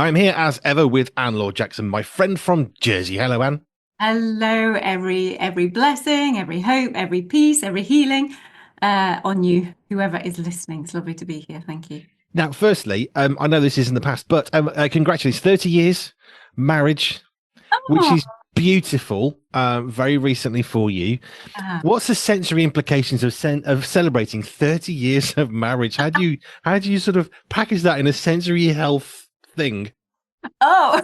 I'm here as ever with Laure Jackson, my friend from Jersey. Hello, Anne. Hello, every blessing, every hope, every peace, every healing on you, whoever is listening. It's lovely to be here. Thank you. Now, firstly, I know this is in the past, but congratulations, 30 years marriage, which Oh, is beautiful. Very recently for you. What's the sensory implications of celebrating 30 years of marriage? How do you sort of package that in a sensory health thing? oh,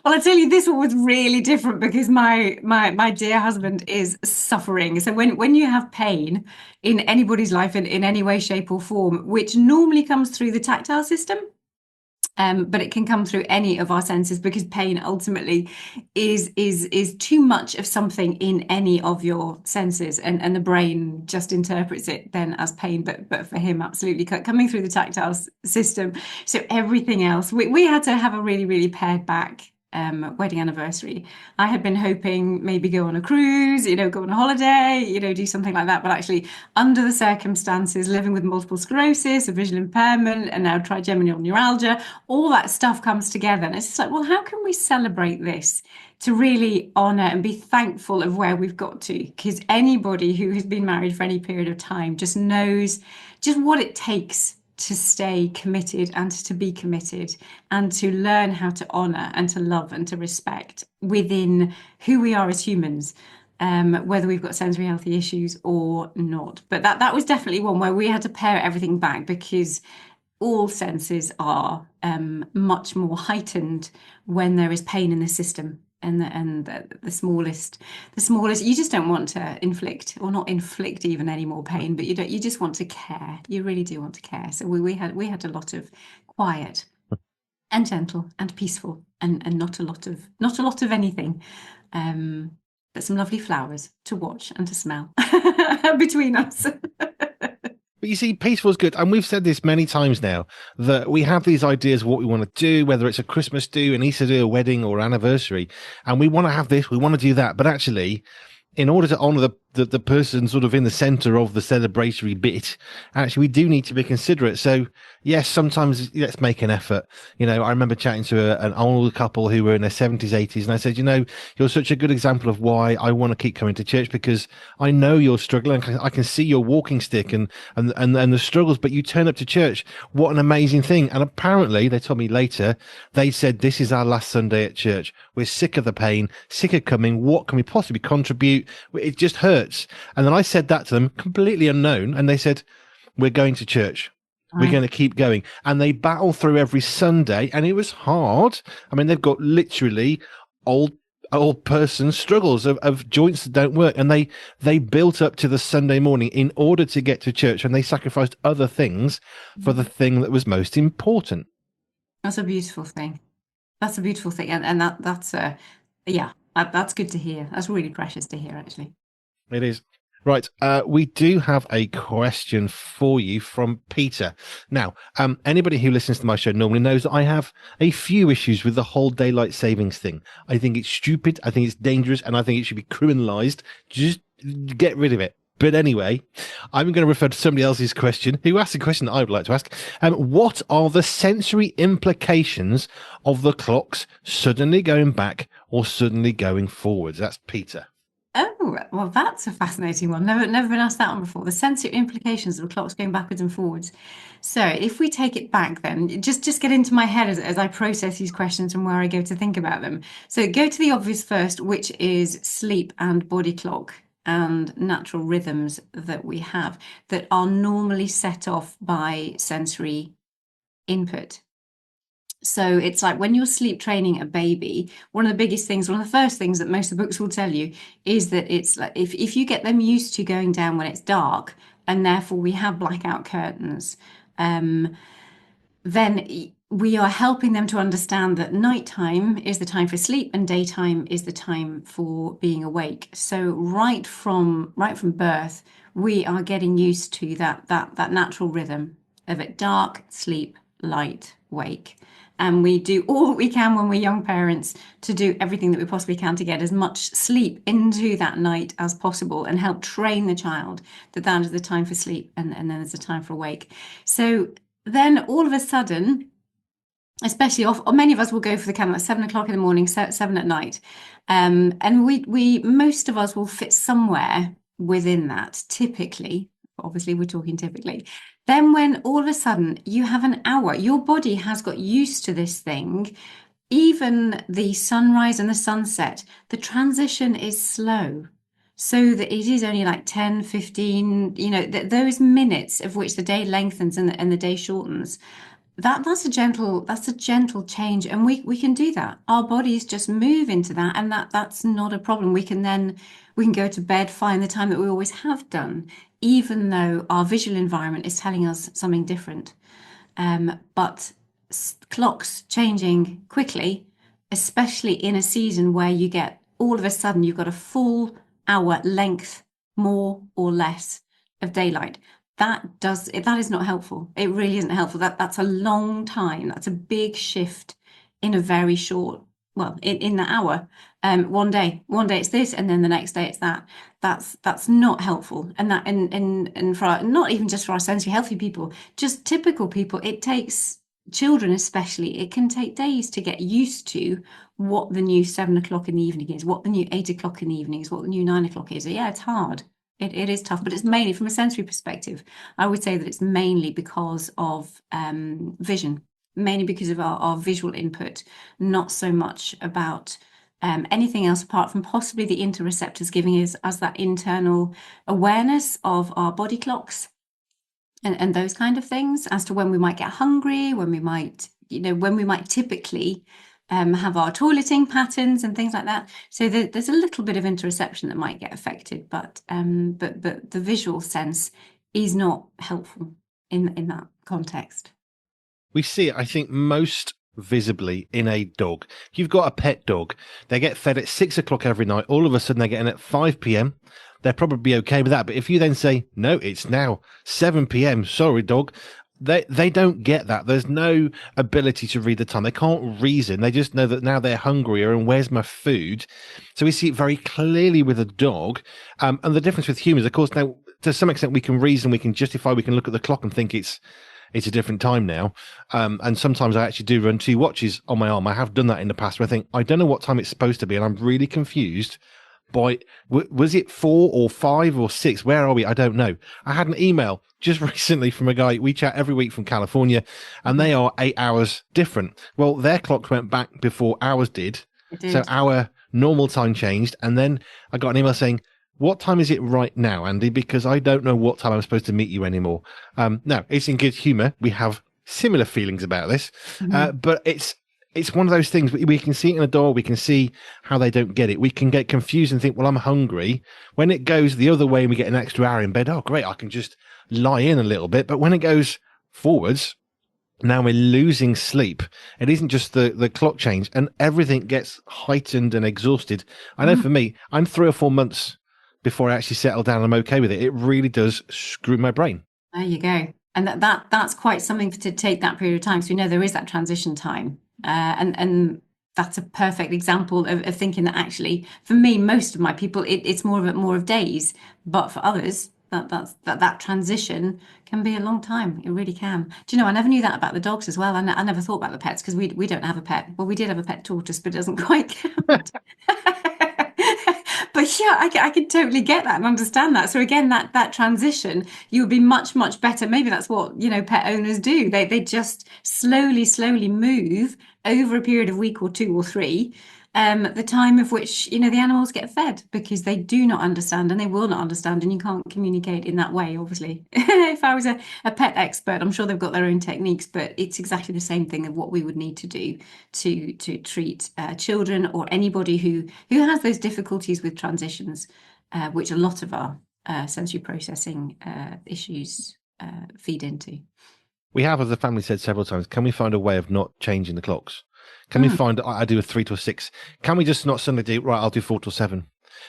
well, I tell you, this one was really different because my dear husband is suffering. So when you have pain in anybody's life in any way, shape, or form, which normally comes through the tactile system. But it can come through any of our senses because pain ultimately is too much of something in any of your senses, and the brain just interprets it then as pain. But for him, absolutely coming through the tactile system. So everything else, we had to have a really pared back wedding anniversary. I had been hoping maybe go on a cruise, go on a holiday, do something like that. But actually, under the circumstances, living with multiple sclerosis, a visual impairment, and now trigeminal neuralgia, all that stuff comes together. And it's just like, well, how can we celebrate this to really honor and be thankful of where we've got to? Because anybody who has been married for any period of time just knows just what it takes to stay committed and to be committed and to learn how to honor and to love and to respect within who we are as humans. Whether we've got sensory healthy issues or not. But that was definitely one where we had to pare everything back because all senses are much more heightened when there is pain in the system. And the smallest, you just don't want to inflict or not inflict even any more pain, but you just want to care. You really do want to care. So we had a lot of quiet and gentle and peaceful and not a lot of anything. But some lovely flowers to watch and to smell between us. But you see, peaceful is good. And we've said this many times now that we have these ideas of what we want to do, whether it's a Christmas do, an Easter do, a wedding or anniversary. And we want to have this, we want to do that. But actually, in order to honor the person sort of in the center of the celebratory bit, actually, we do need to be considerate. So, yes, sometimes let's make an effort. I remember chatting to an old couple who were in their 70s, 80s, and I said, you're such a good example of why I want to keep coming to church because I know you're struggling. I can see your walking stick and the struggles, but you turn up to church. What an amazing thing. And apparently, they told me later, they said, this is our last Sunday at church. We're sick of the pain, sick of coming. What can we possibly contribute? It just hurts. And then I said that to them, completely unknown. And they said, we're going to church. We're Right. going to keep going. And they battle through every Sunday. And it was hard. I mean, they've got literally old person struggles of joints that don't work. And they built up to the Sunday morning in order to get to church. And they sacrificed other things for the thing that was most important. That's a beautiful thing. That's a beautiful thing, and that's yeah, that's good to hear. That's really precious to hear, actually. It is. Right. We do have a question for you from Peter. Now, anybody who listens to my show normally knows that I have a few issues with the whole daylight savings thing. I think it's stupid. I think it's dangerous, and I think it should be criminalized. Just get rid of it. But anyway, I'm going to refer to somebody else's question who asked a question that I would like to ask. What are the sensory implications of the clocks suddenly going back or suddenly going forwards? That's Peter. Oh, well, that's a fascinating one. Never been asked that one before. The sensory implications of clocks going backwards and forwards. So if we take it back then, just get into my head as I process these questions and where I go to think about them. So go to the obvious first, which is sleep and body clock and natural rhythms that we have that are normally set off by sensory input. So it's like when you're sleep training a baby, one of the biggest things, one of the first things that most of the books will tell you is that it's like if you get them used to going down when it's dark, and therefore we have blackout curtains, then we are helping them to understand that nighttime is the time for sleep and daytime is the time for being awake. So right from birth, we are getting used to that natural rhythm of it dark, sleep, light, wake. And we do all that we can when we're young parents to do everything that we possibly can to get as much sleep into that night as possible and help train the child that that is the time for sleep and then there's a time for wake. So then all of a sudden, especially off, or many of us will go for the kind of like 7 o'clock in the morning, 7 at night. And we most of us will fit somewhere within that, typically. Obviously, we're talking typically. Then when all of a sudden you have an hour, your body has got used to this thing. Even the sunrise and the sunset, the transition is slow. So that it is only like 10, 15, those minutes of which the day lengthens and the day shortens. That's a gentle change, and we can do that. Our bodies just move into that, and that's not a problem. We can go to bed, find the time that we always have done, even though our visual environment is telling us something different. But clocks changing quickly, especially in a season where you get all of a sudden you've got a full hour length, more or less, of daylight. That is not helpful. It really isn't helpful. That's a long time. That's a big shift in a very short, well, in the hour. One day it's this, and then the next day it's that. That's not helpful. And for not even just for our sensory healthy people, just typical people, it takes children especially, it can take days to get used to what the new 7 o'clock in the evening is, what the new 8 o'clock in the evening is, what the new 9 o'clock is. Yeah, it's hard. It is tough, but it's mainly from a sensory perspective. I would say that it's mainly because of vision, mainly because of our visual input, not so much about anything else apart from possibly the interoceptors giving us that internal awareness of our body clocks and those kind of things as to when we might get hungry, when we might typically have our toileting patterns and things like that. So there's a little bit of interoception that might get affected, but the visual sense is not helpful in that context. We see it, I think, most visibly in a dog. If you've got a pet dog, they get fed at 6 o'clock every night. All of a sudden, they're getting at 5 p.m. They're probably okay with that. But if you then say, no, it's now 7 p.m., sorry, dog, they don't get that. There's no ability to read the time. They can't reason. They just know that now they're hungrier and where's my food? So we see it very clearly with a dog. And the difference with humans, of course, now to some extent we can reason, we can justify, we can look at the clock and think it's a different time now. And sometimes I actually do run 2 watches on my arm. I have done that in the past where I think, I don't know what time it's supposed to be. And I'm really confused by, was it 4 or 5 or 6? Where are we? I don't know. I had an email just recently from a guy, we chat every week from California, and they are 8 hours different. Well, their clock went back before ours did. It So did. our normal time changed. And then I got an email saying, what time is it right now, Andy? Because I don't know what time I'm supposed to meet you anymore. No, it's in good humor. We have similar feelings about this, Mhm. but it's one of those things we can see it in a dog. We can see how they don't get it. We can get confused and think, well, I'm hungry. When it goes the other way and we get an extra hour in bed, oh, great, I can just lie in a little bit. But when it goes forwards, now we're losing sleep. It isn't just the clock change, and everything gets heightened and exhausted. I know Mhm. for me, I'm 3 or 4 months before I actually settle down and I'm okay with it. It really does screw my brain. There you go. And that's quite something to take that period of time. So we know there is that transition time. And that's a perfect example of thinking that actually, for me, most of my people, it's more of days, but for others, that transition can be a long time. It really can. Do you know, I never knew that about the dogs as well. I never thought about the pets because we don't have a pet. Well, we did have a pet tortoise, but it doesn't quite count. But yeah, I can totally get that and understand that. So again, that transition, you would be much better. Maybe that's what, pet owners do. They just slowly move over a period of week or two or three, the time of which, the animals get fed because they do not understand and they will not understand, and you can't communicate in that way, obviously. If I was a pet expert, I'm sure they've got their own techniques, but it's exactly the same thing of what we would need to do to treat children or anybody who has those difficulties with transitions, which a lot of our sensory processing issues feed into. We have, as a family, said several times, can we find a way of not changing the clocks? Can we Mm, find, I do a 3 to 6? Can we just not suddenly do, right, I'll do 4 to 7?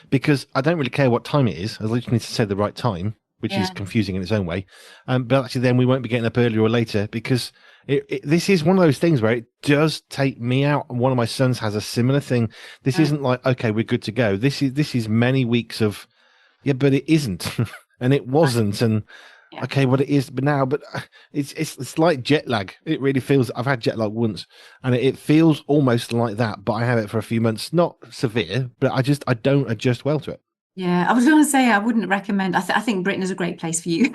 Because I don't really care what time it is, as long as you need to say the right time, which is yeah. confusing in its own way. But actually, then we won't be getting up earlier or later because this is one of those things where it does take me out. And one of my sons has a similar thing. This Right. isn't like, okay, we're good to go. This is many weeks of, yeah, but it isn't. And it wasn't. And Yeah. okay, what it is, but now, but it's like jet lag. It really feels. I've had jet lag once, and it feels almost like that. But I have it for a few months, not severe, but I don't adjust well to it. Yeah, I was going to say I wouldn't recommend. I think Britain is a great place for you.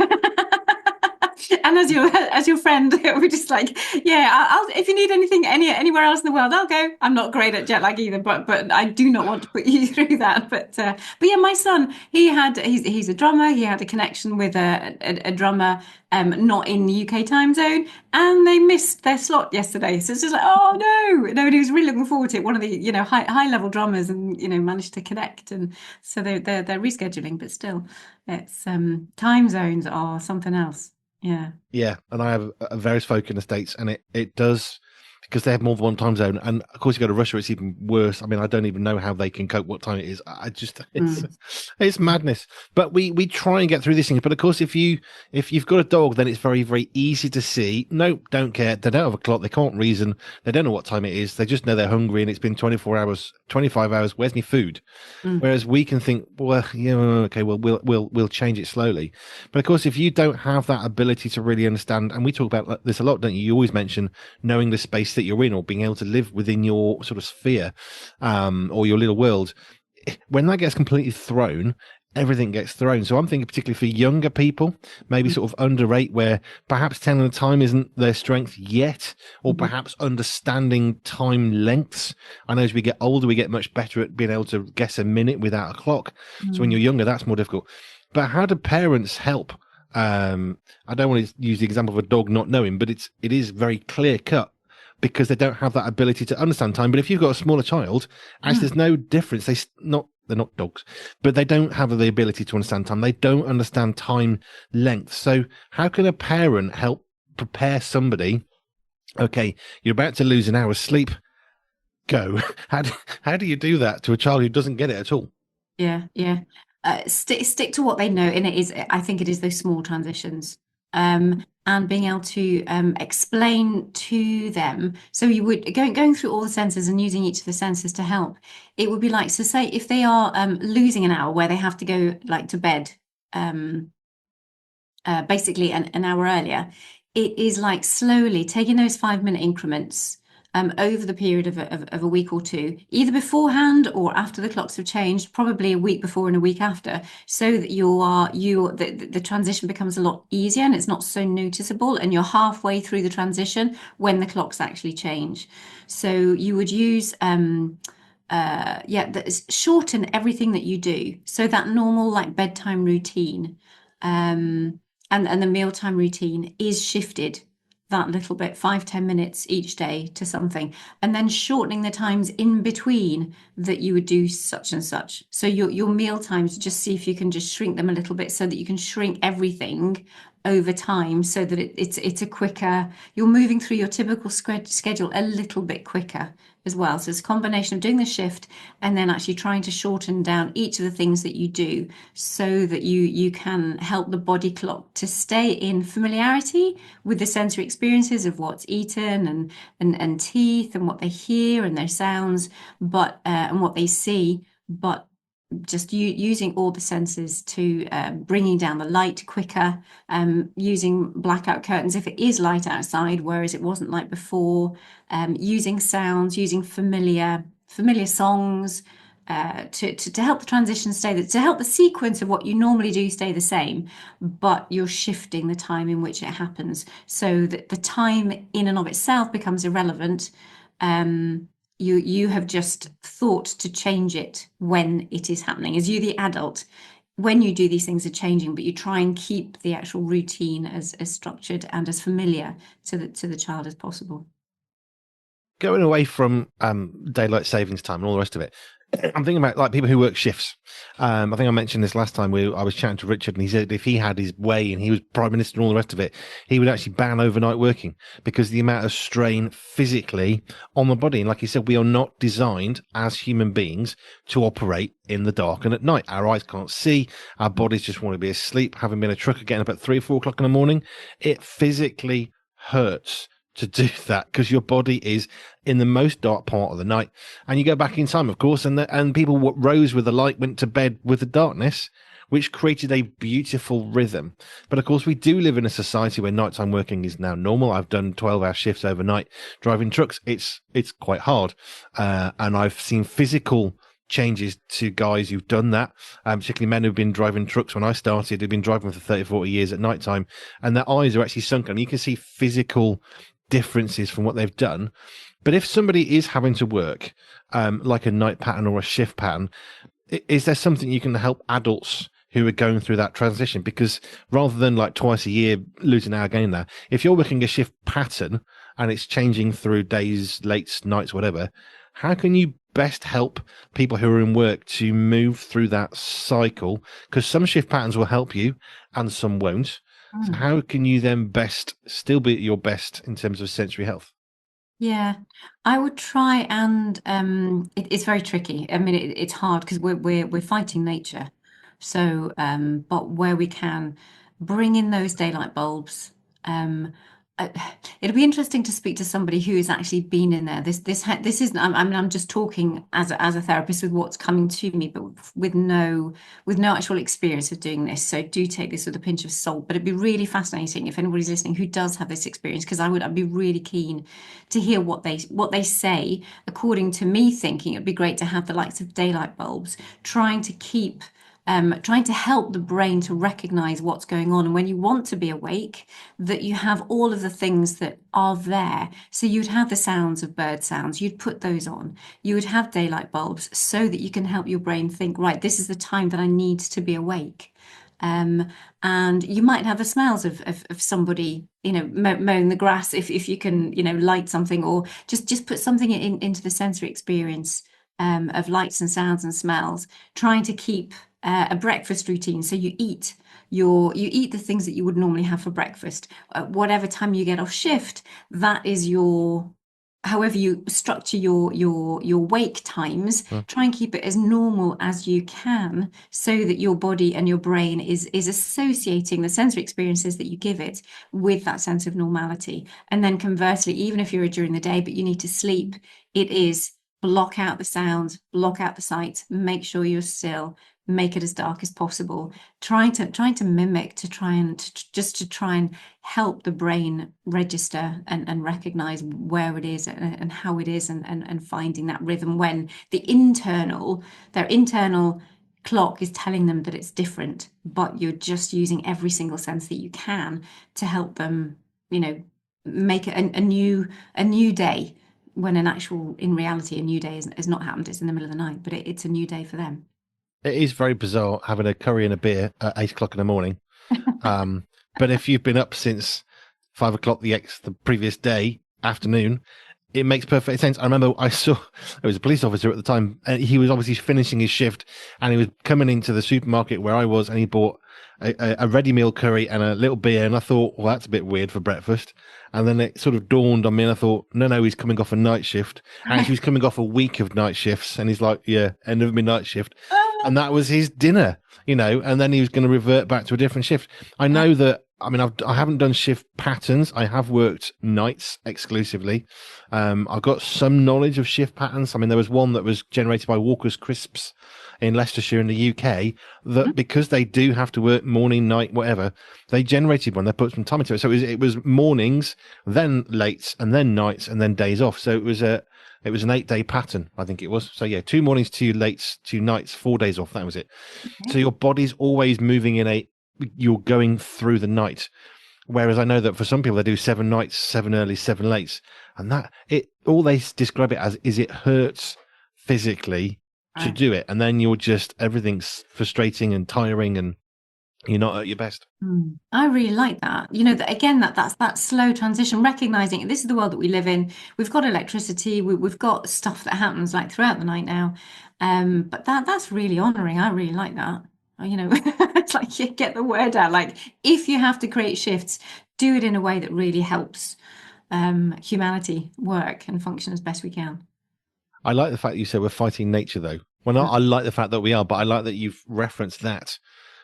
And as your friend, we're just like, yeah, I'll if you need anything anywhere else in the world, I'll go. I'm not great at jet lag either, but I do not want to put you through that. But yeah, my son, he's a drummer. He had a connection with a drummer, not in the UK time zone, and they missed their slot yesterday. So it's just like, oh no, and he was really looking forward to it. One of the high level drummers, and managed to connect, and so they're rescheduling, but still, it's time zones are something else. Yeah. Yeah, and I have various folk in the States, and it does because they have more than one time zone. And of course, you go to Russia, it's even worse. I mean, I don't even know how they can cope what time it is. I just Mm. it's madness. But we try and get through these things. But of course, if you've got a dog, then it's very very easy to see. Nope, don't care. They don't have a clock. They can't reason. They don't know what time it is. They just know they're hungry, and it's been 24 hours, 25 hours. Where's my food? Mm. Whereas we can think, well, yeah, okay, well, we'll change it slowly. But of course, if you don't have that ability to really understand, and we talk about this a lot, don't you? You always mention knowing the space that you're in, or being able to live within your sort of sphere, or your little world. When that gets completely thrown, everything gets thrown. So I'm thinking particularly for younger people, maybe Mm. sort of under eight, where perhaps telling the time isn't their strength yet, or Mhm. perhaps understanding time lengths. I know as we get older, we get much better at being able to guess a minute without a clock. So when Mm. you're younger, that's more difficult. But how do parents help? I don't want to use the example of a dog not knowing, but it is very clear cut because they don't have that ability to understand time. But if you've got a smaller child, as Mm. there's no difference, they're not dogs, but they don't have the ability to understand time. They don't understand time length. So how can a parent help prepare somebody? Okay, you're about to lose an hour's sleep. Go. How do you do that to a child who doesn't get it at all? Yeah, yeah. Stick to what they know, and I think it is those small transitions. And being able to explain to them. So you would going through all the senses and using each of the senses to help. It would be like, so say if they are losing an hour where they have to go like to bed, um, basically an hour earlier, it is like slowly taking those 5 minute increments over the period of a week or two, either beforehand or after the clocks have changed, probably a week before and a week after, so that the transition becomes a lot easier and it's not so noticeable, and you're halfway through the transition when the clocks actually change. So you would use shorten everything that you do. So that normal like bedtime routine. Um, and the mealtime routine is shifted that little bit, 5-10 minutes each day to something, and then shortening the times in between that you would do such and such. So your meal times, just see if you can just shrink them a little bit so that you can shrink everything over time, so that it's a quicker, you're moving through your typical schedule a little bit quicker as well. So it's a combination of doing the shift and then actually trying to shorten down each of the things that you do, so that you can help the body clock to stay in familiarity with the sensory experiences of what's eaten, and teeth, and what they hear and their sounds, but and what they see, but just using all the senses to bringing down the light quicker, using blackout curtains if it is light outside, whereas it wasn't like before, using sounds, using familiar songs, to help the transition to help the sequence of what you normally do stay the same, but you're shifting the time in which it happens, so that the time in and of itself becomes irrelevant. You have just thought to change it when it is happening. As you, the adult, when you do these things are changing, but you try and keep the actual routine as structured and as familiar to the child as possible. Going away from daylight savings time and all the rest of it, I'm thinking about like people who work shifts. I think I mentioned this last time. I was chatting to Richard, and he said if he had his way and he was prime minister and all the rest of it, he would actually ban overnight working because the amount of strain physically on the body. And like he said, we are not designed as human beings to operate in the dark and at night. Our eyes can't see. Our bodies just want to be asleep. Having been a trucker, getting up at 3 or 4 o'clock in the morning, it physically hurts to do that because your body is in the most dark part of the night, and you go back in time, of course, and people what rose with the light went to bed with the darkness. which created a beautiful rhythm. But of course, we do live in a society where nighttime working is now normal. I've done 12-hour shifts overnight driving trucks. It's quite hard, and I've seen physical changes to guys who've done that, particularly men who've been driving trucks when I started, who've been driving for 30, 40 years at night time, and their eyes are actually sunken. You can see physical differences from what they've done. But if somebody is having to work like a night pattern or a shift pattern, is there something you can help adults who are going through that transition? Because rather than like twice a year losing our game there, if you're working a shift pattern and it's changing through days, late nights, whatever, how can you best help people who are in work to move through that cycle? Because some shift patterns will help you and some won't. So Mm. how can you then best still be at your best in terms of sensory health? Yeah, I would try and it's very tricky. I mean, it's hard because we're fighting nature. So, but where we can bring in those daylight bulbs, um, uh, it'll be interesting to speak to somebody who has actually been in there. This isn't. I mean, I'm just talking as a therapist with what's coming to me, but with no actual experience of doing this. So do take this with a pinch of salt. But it'd be really fascinating if anybody's listening who does have this experience, because I'd be really keen to hear what they say. According to me thinking, it'd be great to have the likes of daylight bulbs trying to keep trying to help the brain to recognize what's going on. And when you want to be awake, that you have all of the things that are there. So you'd have the sounds of bird sounds, you'd put those on. You would have daylight bulbs so that you can help your brain think, right, this is the time that I need to be awake. Um, and you might have the smells of somebody, mowing the grass if you can, light something, or just put something into the sensory experience of lights and sounds and smells, trying to keep a breakfast routine. So you eat the things that you would normally have for breakfast. Whatever time you get off shift, that is your however you structure your wake times. Hmm. Try and keep it as normal as you can so that your body and your brain is associating the sensory experiences that you give it with that sense of normality. And then conversely, even if you're during the day but you need to sleep, it is block out the sounds, block out the sights, make sure you're still, make it as dark as possible, trying to mimic, to try and help the brain register and recognize where it is and how it is, and finding that rhythm when their internal clock is telling them that it's different, but you're just using every single sense that you can to help them, make it a new day, when in reality, a new day is not happened. It's in the middle of the night, but it's a new day for them. It is very bizarre having a curry and a beer at 8 o'clock in the morning. Um, but if you've been up since 5 o'clock the previous day afternoon, it makes perfect sense. I remember I saw there was a police officer at the time, and he was obviously finishing his shift, and he was coming into the supermarket where I was, and he bought a ready meal curry and a little beer, and I thought, well, that's a bit weird for breakfast. And then it sort of dawned on me, and I thought, no, he's coming off a night shift, and he was coming off a week of night shifts, and he's like, yeah, end of my night shift, and that was his dinner, and then he was going to revert back to a different shift. I know that. I mean, I haven't done shift patterns. I have worked nights exclusively. I've got some knowledge of shift patterns. I mean, there was one that was generated by Walker's Crisps in Leicestershire in the UK, that because they do have to work morning, night, whatever, they generated one. They put some time into it. So it was mornings, then lates, and then nights, and then days off. So it was an 8-day pattern, I think it was. So yeah, 2 mornings, 2 lates, 2 nights, 4 days off. That was it. So your body's always moving you're going through the night. Whereas I know that for some people they do 7 nights, 7 early, 7 lates, and all they describe it as is it hurts physically to Right. do it, and then everything's frustrating and tiring, and you're not at your best. I really like that. That again, that's that slow transition, recognizing this is the world that we live in. We've got electricity, we've got stuff that happens like throughout the night now. But that's really honoring. I really like that. It's like you get the word out. Like if you have to create shifts, do it in a way that really helps humanity work and function as best we can. I like the fact that you said we're fighting nature, though. Well, I like the fact that we are, but I like that you've referenced that,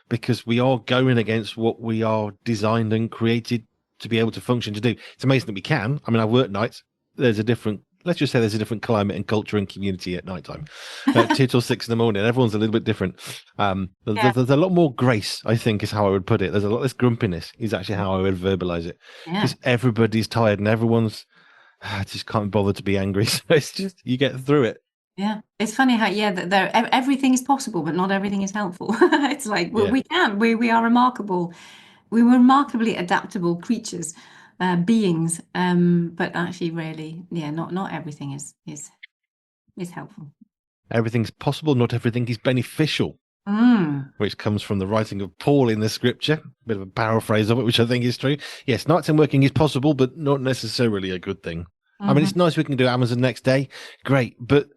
because we are going against what we are designed and created to be able to function to do. It's amazing that we can. I mean, I work nights. There's a different let's just say there's a different climate and culture and community at night time, 2 till 6 in the morning. Everyone's a little bit different. Yeah, There's a lot more grace, I think, is how I would put it. There's a lot less grumpiness, is actually how I would verbalize it, yeah, because everybody's tired and everyone's just can't bother to be angry. So it's just you get through it. yeah. It's funny how, yeah, that everything is possible, but not everything is helpful. It's like Yeah. we are remarkable. We were remarkably adaptable creatures, beings. But actually, really, yeah, not everything is helpful. Everything's possible, not everything is beneficial, Mm. which comes from the writing of Paul in the scripture. Bit of a paraphrase of it, which I think is true. Yes, nighttime working is possible, but not necessarily a good thing. I mean, Hmm. it's nice we can do Amazon next day, great, but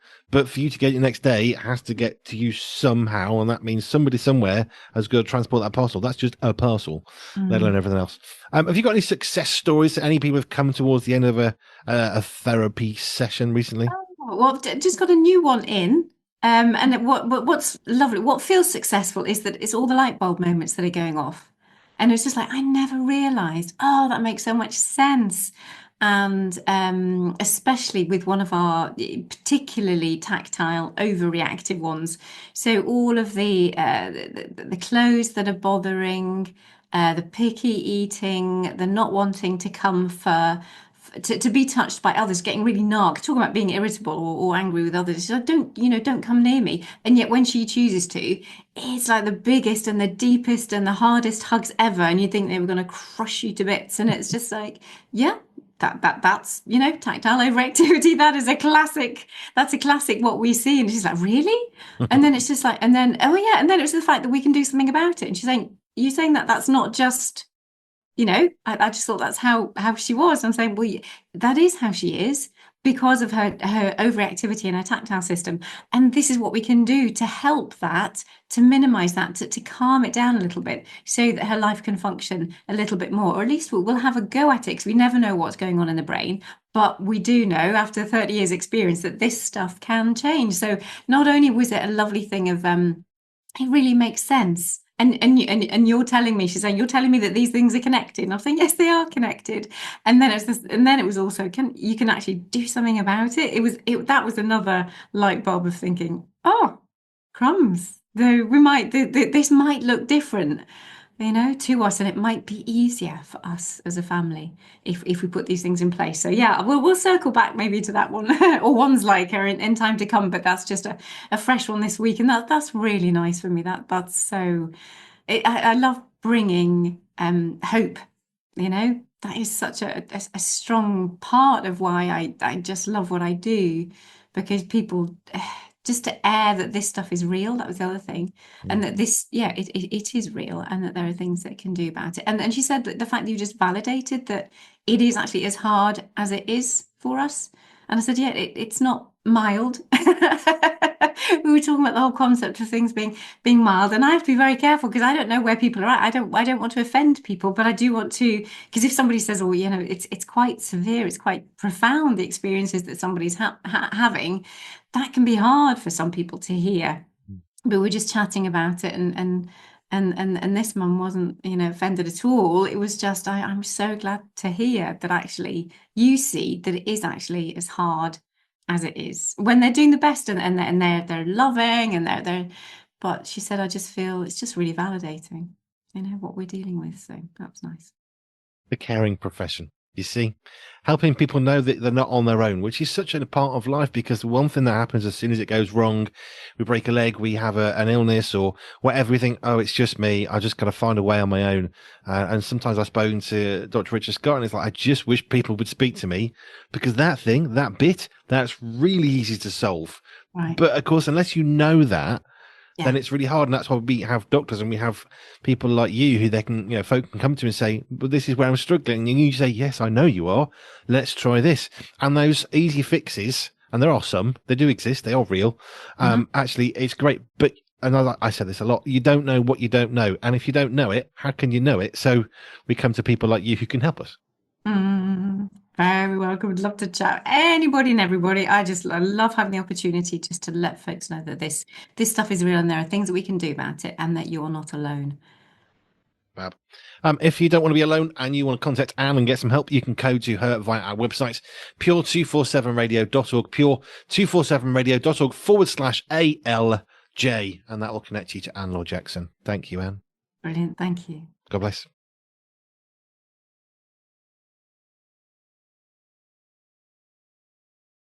for you to get it next day, it has to get to you somehow, and that means somebody somewhere has got to transport that parcel. That's just a parcel, let Mm. alone everything else. Have you got any success stories that any people have come towards the end of a therapy session recently? Oh, well, just got a new one in. And what's lovely, what feels successful is that it's all the light bulb moments that are going off. And it's just like, I never realized, oh, that makes so much sense. And especially with one of our particularly tactile, overreactive ones. So all of the clothes that are bothering, the picky eating, the not wanting to come for to be touched by others, getting really narky, talking about being irritable or angry with others. She's like, don't come near me. And yet when she chooses to, it's like the biggest and the deepest and the hardest hugs ever. And you think they were going to crush you to bits. And it's just like, yeah, that's, tactile overactivity. That is a classic. That's a classic what we see. And she's like, really? And then it's just like, and then, oh yeah. And then it's the fact that we can do something about it. And she's saying, you're saying that that's not just I just thought that's how she was. I'm saying, well, that is how she is because of her overactivity in her tactile system. And this is what we can do to help that, to minimize that, to calm it down a little bit so that her life can function a little bit more, or at least we'll have a go at it because we never know what's going on in the brain. But we do know after 30 years experience that this stuff can change. So not only was it a lovely thing of it really makes sense. And you're telling me, she's saying, you're telling me that these things are connected. And I'm saying, yes, they are connected. And then it's this, and then it was also, you can actually do something about it. That was another light bulb of thinking, oh, crumbs. Though this might look different, to us, and it might be easier for us as a family if we put these things in place. So yeah, we'll circle back maybe to that one or ones like her in time to come, but that's just a fresh one this week, and that's really nice for me. That's so I love bringing hope. That is such a strong part of why I just love what I do because people just to air that this stuff is real. That was the other thing, and that this, yeah, it is real, and that there are things that can do about it. And she said that the fact that you just validated that it is actually as hard as it is for us. And I said, yeah, it's not mild. We were talking about the whole concept of things being mild, and I have to be very careful because I don't know where people are at. I don't want to offend people, but I do want to, because if somebody says, oh, it's quite severe, it's quite profound, the experiences that somebody's having, that can be hard for some people to hear. But we're just chatting about it, and this mum wasn't, offended at all. It was just, I'm so glad to hear that actually you see that it is actually as hard as it is when they're doing the best, and they're loving, and they're. But she said, I just feel it's just really validating, what we're dealing with. So that's nice. The caring profession. You see, helping people know that they're not on their own, which is such a part of life because the one thing that happens as soon as it goes wrong, we break a leg, we have an illness or whatever, we think, oh, it's just me. I just got to find a way on my own. And sometimes I've spoken to Dr. Richard Scott and it's like, I just wish people would speak to me because that thing, that bit, that's really easy to solve. Right. But of course, unless you know that, Yeah. then it's really hard. And that's why we have doctors and we have people like you who they can, folk can come to and say, but this is where I'm struggling. And you say, yes, I know you are. Let's try this. And those easy fixes, and there are some, they do exist, they are real. Mhm. Actually, it's great. But, and I said this a lot, you don't know what you don't know. And if you don't know it, how can you know it? So we come to people like you who can help us. Very welcome. Would love to chat. Anybody and everybody. I love having the opportunity just to let folks know that this stuff is real and there are things that we can do about it and that you're not alone. Fab. If you don't want to be alone and you want to contact Anne and get some help, you can go to her via our website, pure247radio.org, pure247radio.org/ALJ, and that will connect you to Anne Laure Jackson. Thank you, Anne. Brilliant. Thank you. God bless.